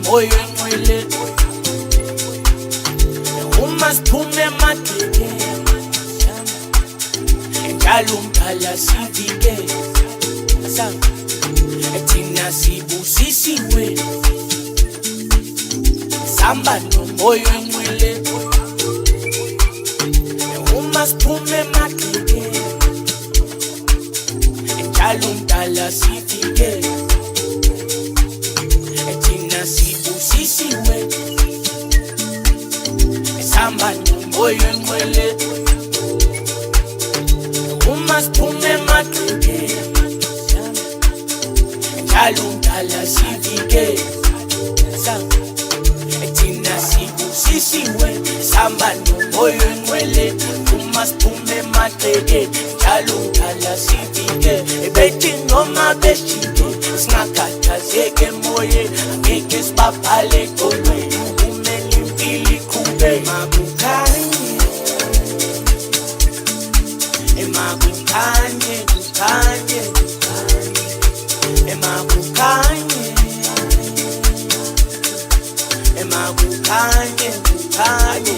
moyo enqwele uma siphume emadleke njalo umdala sivike thina sibusisiwe samba nomoyo enqwele uma siphume emadleke njalo umdala sivike thina sibusisiwe samba nomoyo enqwele uma siphume emadleke njalo umdala sivike thina sibusisiwe samba nomoyo enqwele uma siphume emadleke njalo umdala sivike bethi noma beshike singakhathazeki emoyeni angeke sibabhale eqolweni kumele impilo iqhube makukhanye emakukhanye kukhanye emakukhanye emakukhanye kukhanye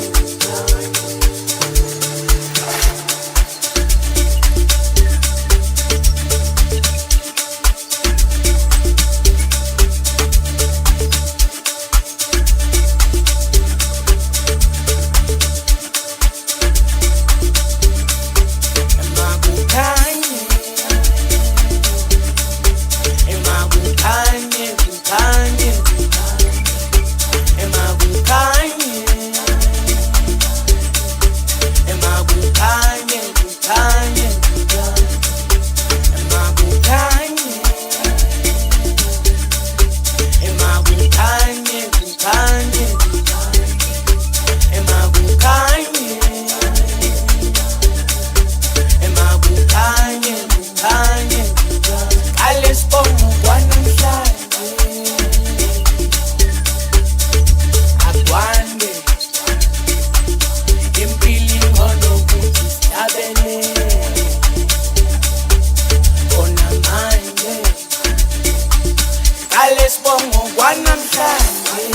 Lesbongo kwanamhlanje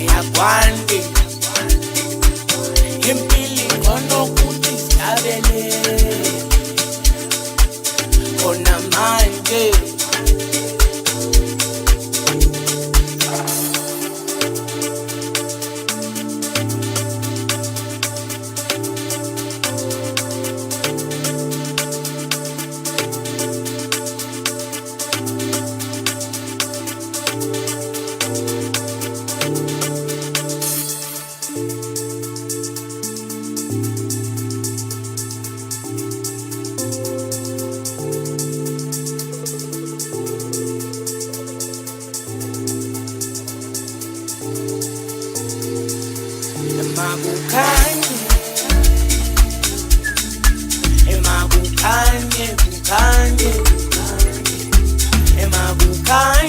yakwande impilo ngonokuthi stabele khona manje emakukhanye emakukhanye kukhanye emakukhanye